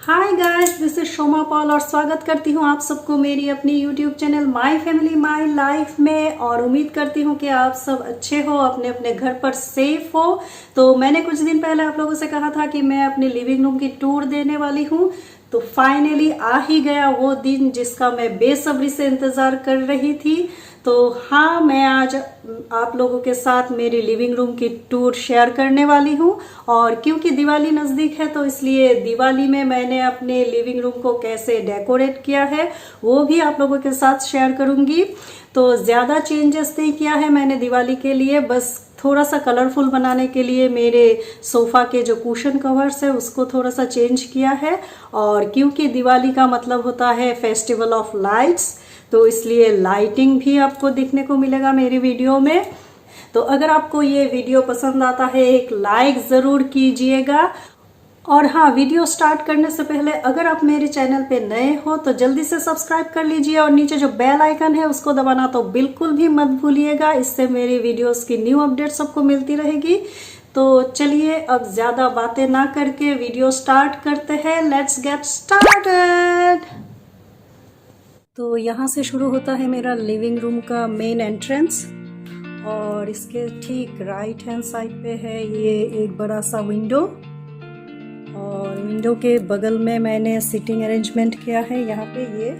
Hi guys, this is Shoma Paul और स्वागत करती हूँ आप सबको मेरी अपनी YouTube channel my family my life में। और उम्मीद करती हूँ कि आप सब अच्छे हो, अपने अपने घर पर सेफ हो। तो मैंने कुछ दिन पहले आप लोगों से कहा था कि मैं अपने लिविंग रूम की टूर देने वाली हूँ। तो फाइनली आ ही गया वो दिन जिसका मैं बेसब्री से इंतज़ार कर रही थी। तो हाँ, मैं आज आप लोगों के साथ मेरी लिविंग रूम की टूर शेयर करने वाली हूँ। और क्योंकि दिवाली नज़दीक है तो इसलिए दिवाली में मैंने अपने लिविंग रूम को कैसे डेकोरेट किया है वो भी आप लोगों के साथ शेयर करूँगी। तो ज़्यादा चेंजेस नहीं किया है मैंने दिवाली के लिए, बस थोड़ा सा कलरफुल बनाने के लिए मेरे सोफ़ा के जो कुशन कवर्स है उसको थोड़ा सा चेंज किया है। और क्योंकि दिवाली का मतलब होता है फेस्टिवल ऑफ लाइट्स, तो इसलिए लाइटिंग भी आपको देखने को मिलेगा मेरी वीडियो में। तो अगर आपको ये वीडियो पसंद आता है एक लाइक ज़रूर कीजिएगा। और हाँ, वीडियो स्टार्ट करने से पहले अगर आप मेरे चैनल पे नए हो तो जल्दी से सब्सक्राइब कर लीजिए और नीचे जो बेल आइकन है उसको दबाना तो बिल्कुल भी मत भूलिएगा। इससे मेरी वीडियोस की न्यू अपडेट सबको मिलती रहेगी। तो चलिए अब ज़्यादा बातें ना करके वीडियो स्टार्ट करते हैं। Let's get started. तो यहाँ से शुरू होता है मेरा लिविंग रूम का मेन एंट्रेंस। और इसके ठीक राइट हैंड साइड पे है ये एक बड़ा सा विंडो। और विंडो के बगल में मैंने सीटिंग अरेंजमेंट किया है यहाँ पे ये।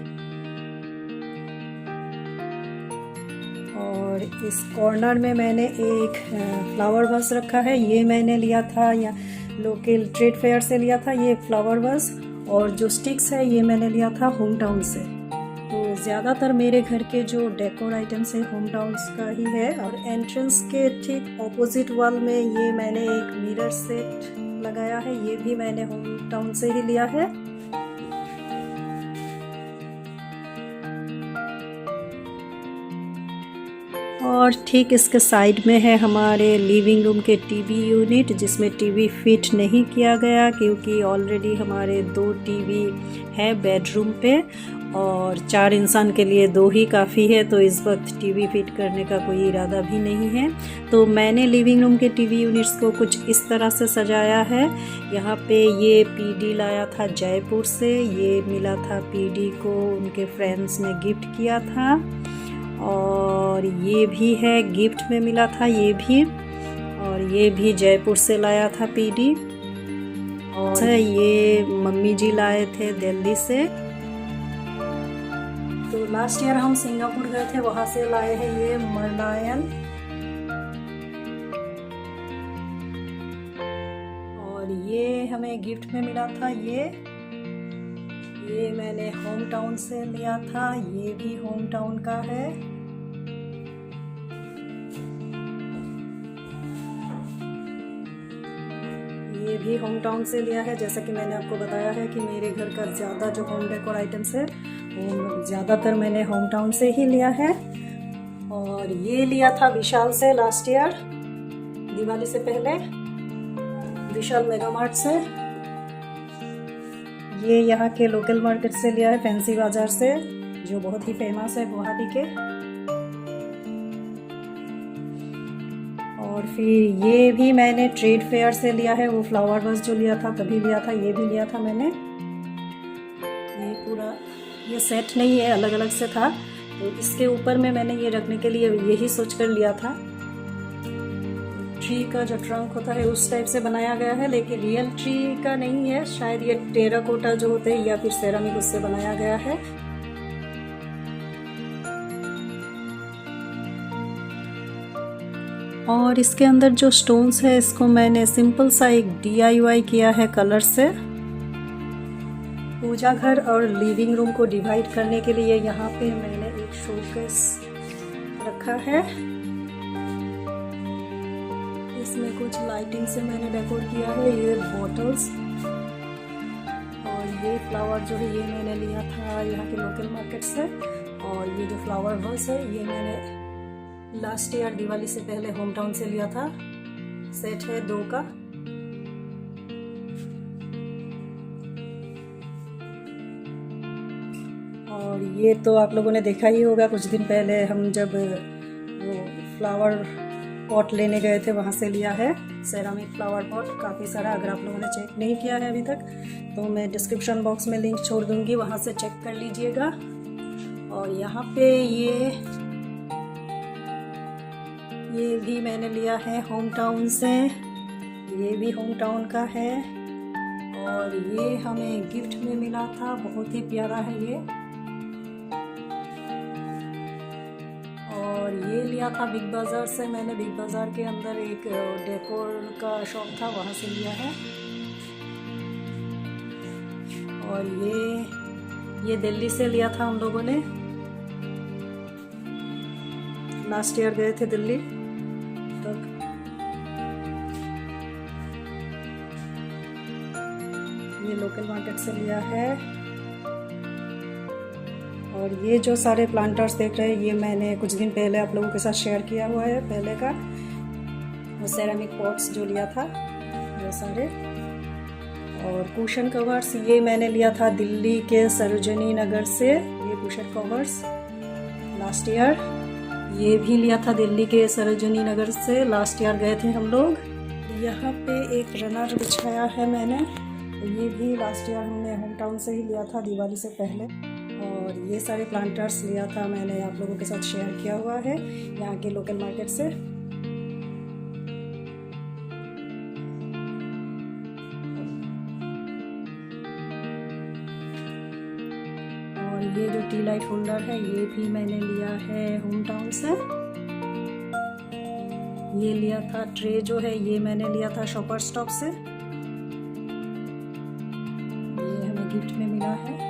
और इस कॉर्नर में मैंने एक फ्लावर वास रखा है। ये मैंने लिया था या लोकल ट्रेड फेयर से लिया था ये फ्लावर वास। और जो स्टिक्स है ये मैंने लिया था होम टाउन से। तो ज़्यादातर मेरे घर के जो डेकोर आइटम्स है होम टाउन्स का ही है। और एंट्रेंस के ठीक ऑपोजिट वॉल में ये मैंने एक मिरर सेट लगाया है, ये भी मैंने होम टाउन से ही लिया है। और ठीक इसके साइड में है हमारे लिविंग रूम के टीवी यूनिट, जिसमें टीवी फिट नहीं किया गया क्योंकि ऑलरेडी हमारे 2 टीवी है बेडरूम पे और 4 इंसान के लिए 2 ही काफ़ी है। तो इस वक्त टीवी फिट करने का कोई इरादा भी नहीं है। तो मैंने लिविंग रूम के टीवी यूनिट्स को कुछ इस तरह से सजाया है। यहाँ पे ये पीडी लाया था जयपुर से, ये मिला था पीडी को उनके फ्रेंड्स ने गिफ्ट किया था। और ये भी है गिफ्ट में मिला था ये भी। और ये भी जयपुर से लाया था पीडी। और ये मम्मी जी लाए थे दिल्ली से। तो लास्ट ईयर हम सिंगापुर गए थे, वहाँ से लाए हैं ये मरलायन। और ये हमें गिफ्ट में मिला था ये मैंने होम टाउन से लिया था, ये भी होम टाउन का है। ये भी होम टाउन से लिया है। जैसा कि मैंने आपको बताया है कि मेरे घर का ज़्यादा जो होम डेकोर आइटम्स है वो ज़्यादातर मैंने होम टाउन से ही लिया है। और ये लिया था विशाल से लास्ट ईयर दिवाली से पहले, विशाल मेगा मार्ट से। ये यहाँ के लोकल मार्केट से लिया है, फैंसी बाजार से, जो बहुत ही फेमस है गुवाहाटी के। और फिर ये भी मैंने ट्रेड फेयर से लिया है, वो फ्लावर वास जो लिया था तभी लिया था, ये भी लिया था मैंने। ये पूरा ये सेट नहीं है, अलग अलग से था। तो इसके ऊपर में मैंने ये रखने के लिए यही सोच कर लिया था। ट्री का जो ट्रंक होता है उस टाइप से बनाया गया है, लेकिन रियल ट्री का नहीं है, शायद ये टेराकोटा जो होते हैं या फिर सेरामिक उससे बनाया गया है। और इसके अंदर जो स्टोन्स है इसको मैंने सिंपल सा एक DIY किया है कलर से। पूजा घर और लिविंग रूम को डिवाइड करने के लिए यहाँ पे मैंने एक शोकेस रखा है। इसमें कुछ लाइटिंग से मैंने डेकोर किया है, ये बॉटल्स। और ये फ्लावर जो है ये मैंने लिया था यहाँ के लोकल मार्केट से। और ये जो फ्लावर वास है ये मैंने लास्ट ईयर दिवाली से पहले होम टाउन से लिया था, सेट है 2 का। और ये तो आप लोगों ने देखा ही होगा, कुछ दिन पहले हम जब वो फ्लावर पॉट लेने गए थे, वहाँ से लिया है सेरामिक फ्लावर पॉट काफ़ी सारा। अगर आप लोगों ने चेक नहीं किया है अभी तक तो मैं डिस्क्रिप्शन बॉक्स में लिंक छोड़ दूँगी, वहाँ से चेक कर लीजिएगा। और यहाँ पे ये भी मैंने लिया है होम टाउन से, ये भी होम टाउन का है। और ये हमें गिफ्ट में मिला था, बहुत ही प्यारा है ये। और ये लिया था बिग बाज़ार से, मैंने बिग बाज़ार के अंदर एक डेकोर का शॉप था, वहाँ से लिया है। और ये दिल्ली से लिया था हम लोगों ने, लास्ट ईयर गए थे दिल्ली तब। ये लोकल मार्केट से लिया है। और ये जो सारे प्लांटर्स देख रहे हैं ये मैंने कुछ दिन पहले आप लोगों के साथ शेयर किया हुआ है पहले का, वो सेरामिक पॉट्स जो लिया था ये सारे। और कुशन कवर्स ये मैंने लिया था दिल्ली के सरोजनी नगर से, ये कुशन कवर्स लास्ट ईयर। ये भी लिया था दिल्ली के सरोजनी नगर से, लास्ट ईयर गए थे हम लोग। यहाँ पे एक रनर बिछाया है मैंने, ये भी लास्ट ईयर हमने होम टाउन से ही लिया था दिवाली से पहले। और ये सारे प्लांटर्स लिया था मैंने, आप लोगों के साथ शेयर किया हुआ है यहाँ के लोकल मार्केट से। और ये जो टी लाइट होल्डर है ये भी मैंने लिया है होम टाउन से। ये लिया था ट्रे जो है ये मैंने लिया था शॉपर स्टॉप से, ये हमें गिफ्ट में मिला है।